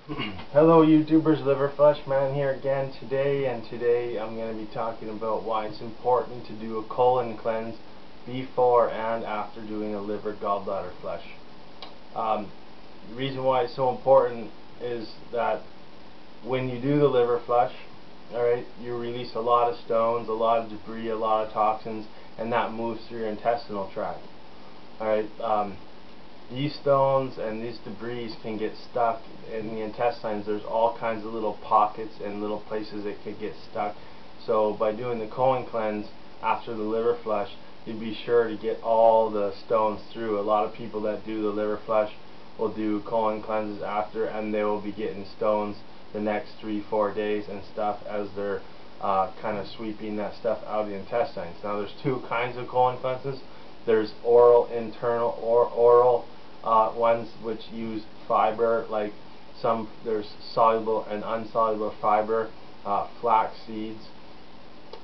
Hello YouTubers, Liverflesh Man here again today, and today I'm going to be talking about why it's important to do a colon cleanse before and after doing a liver gallbladder flush. The reason why it's so important is that when you do the liver flush, alright, you release a lot of stones, a lot of debris, a lot of toxins, and that moves through your intestinal tract. Alright, these stones and these debris can get stuck in the intestines. There's all kinds of little pockets and little places it could get stuck. So by doing the colon cleanse after the liver flush, you'd be sure to get all the stones through. A lot of people that do the liver flush will do colon cleanses after, and they will be getting stones the next 3-4 days and stuff as they're kind of sweeping that stuff out of the intestines. Now there's two kinds of colon cleanses. There's oral, internal, or oral ones which use fiber, like there's soluble and insoluble fiber. Flax seeds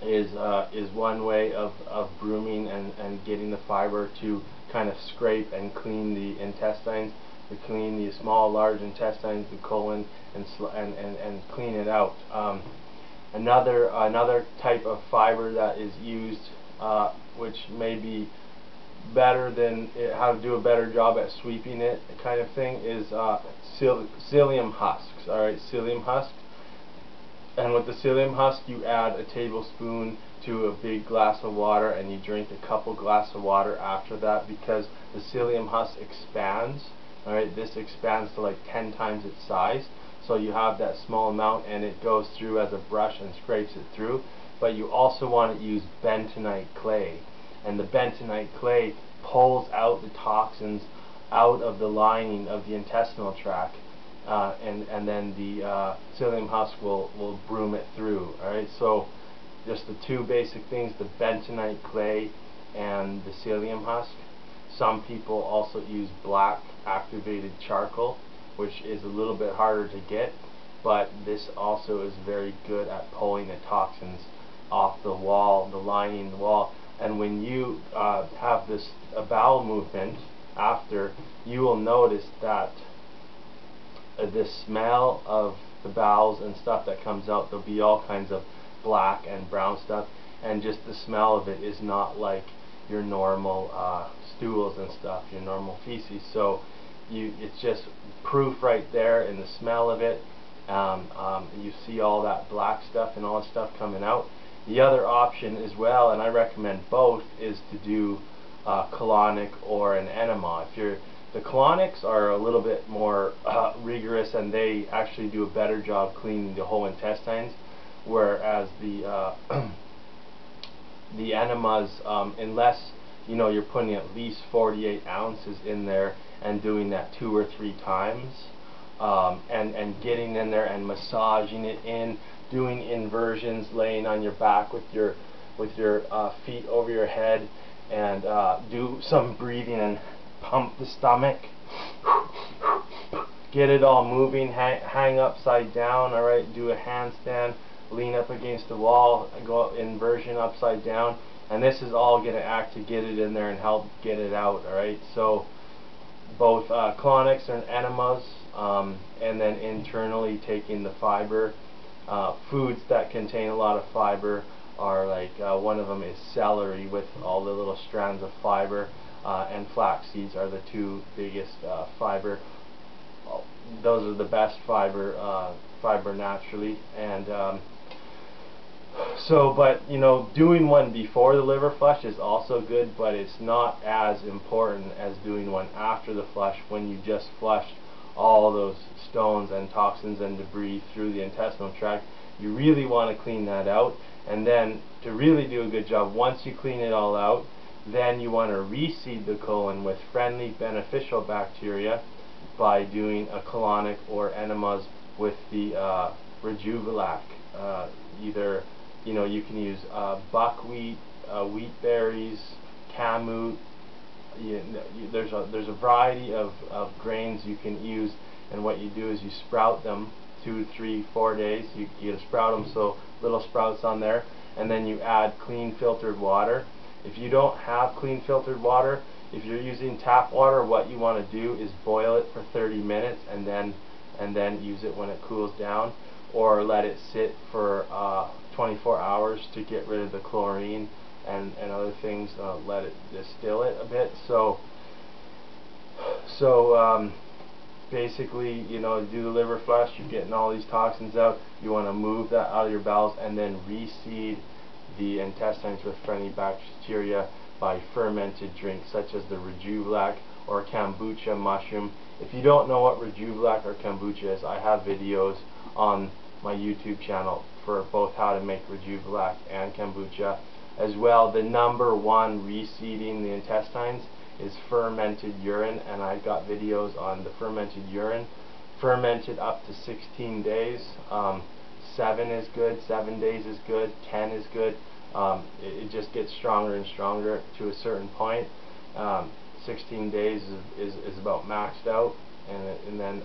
is one way of brooming and getting the fiber to kind of scrape and clean the intestines, to clean the small, large intestines, the colon, and clean it out. Another type of fiber that is used, which may be better than how to do a better job at sweeping it kind of thing, is psyllium husks. Alright, psyllium husk. And with the psyllium husk, you add a tablespoon to a big glass of water, and you drink a couple glasses of water after that, because the psyllium husk expands. Alright, this expands to like 10 times its size. So you have that small amount and it goes through as a brush and scrapes it through. But you also want to use bentonite clay. And the bentonite clay pulls out the toxins out of the lining of the intestinal tract, and then the psyllium husk will broom it through. Alright, so just the two basic things, the bentonite clay and the psyllium husk. Some people also use black activated charcoal, which is a little bit harder to get, but this also is very good at pulling the toxins off the wall, the lining of the wall. And when you have this bowel movement after, you will notice that the smell of the bowels and stuff that comes out, there'll be all kinds of black and brown stuff, and just the smell of it is not like your normal stools and stuff, your normal feces. So it's just proof right there in the smell of it. You see all that black stuff and all that stuff coming out. The other option as well, and I recommend both, is to do colonic or an enema. The colonics are a little bit more rigorous, and they actually do a better job cleaning the whole intestines, whereas the the enemas, unless you're putting at least 48 ounces in there and doing that 2 or 3 times, and getting in there and massaging it in, doing inversions, laying on your back with your feet over your head, and do some breathing and pump the stomach, get it all moving, hang upside down. Alright, do a handstand, lean up against the wall, go inversion upside down, and this is all going to act to get it in there and help get it out. Alright, so both colonics and enemas, and then internally taking the fiber. Foods that contain a lot of fiber are like, one of them is celery with all the little strands of fiber, and flax seeds are the two biggest fiber. Those are the best fiber naturally. And but doing one before the liver flush is also good, but it's not as important as doing one after the flush, when you just flushed all those stones and toxins and debris through the intestinal tract. You really want to clean that out, and then to really do a good job, once you clean it all out, then you want to reseed the colon with friendly beneficial bacteria by doing a colonic or enemas with the rejuvelac. Either you can use buckwheat, wheat berries, kamut. There's a variety of grains you can use, and what you do is you sprout them 2, 3, 4 days. You sprout them, so little sprouts on there, and then you add clean filtered water. If you don't have clean filtered water, if you're using tap water, what you want to do is boil it for 30 minutes and then and then use it when it cools down, or let it sit for 24 hours to get rid of the chlorine and other things. Let it distill it a bit. So basically, you know, do the liver flush, you're getting all these toxins out, you want to move that out of your bowels, and then reseed the intestines with friendly bacteria by fermented drinks such as the rejuvelac or kombucha mushroom. If you don't know what rejuvelac or kombucha is, I have videos on my YouTube channel for both how to make rejuvelac and kombucha. As well, the number one reseeding the intestines is fermented urine, and I've got videos on the fermented urine. Fermented up to 16 days. 7 is good, 7 days is good, 10 is good. It just gets stronger and stronger to a certain point. 16 days is about maxed out, and then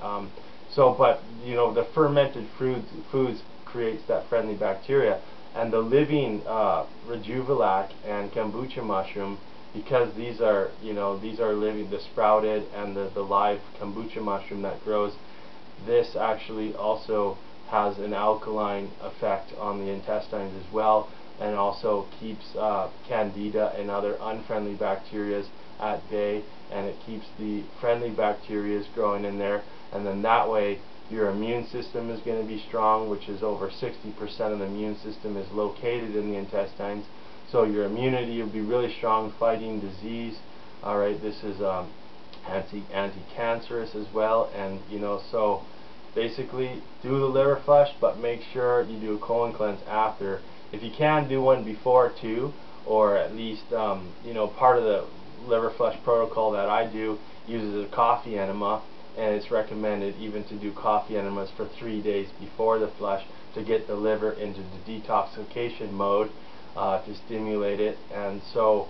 but you know, the fermented foods creates that friendly bacteria, and the living rejuvelac and kombucha mushroom, because these are, you know, these are living, the sprouted and the live kombucha mushroom that grows. This actually also has an alkaline effect on the intestines as well, and also keeps candida and other unfriendly bacteria at bay, and it keeps the friendly bacteria growing in there, and then that way your immune system is going to be strong, which is over 60% of the immune system is located in the intestines. So your immunity will be really strong, fighting disease. Alright, this is anti-cancerous as well, and you know, so basically do the liver flush, but make sure you do a colon cleanse after. If you can, do one before too, or at least you know, part of the liver flush protocol that I do uses a coffee enema, and it's recommended even to do coffee enemas for 3 days before the flush to get the liver into the detoxification mode, to stimulate it. And so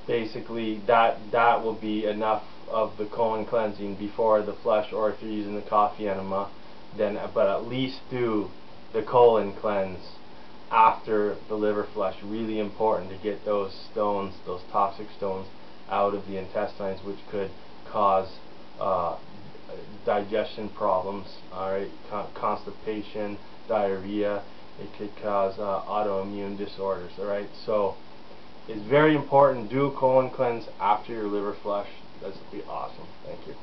basically that will be enough of the colon cleansing before the flush, or if you're using the coffee enema, then but at least do the colon cleanse after the liver flush. Really important to get those stones, those toxic stones, out of the intestines, which could cause digestion problems, alright, constipation, diarrhea. It could cause autoimmune disorders, alright. So it's very important. Do a colon cleanse after your liver flush. That would be awesome. Thank you.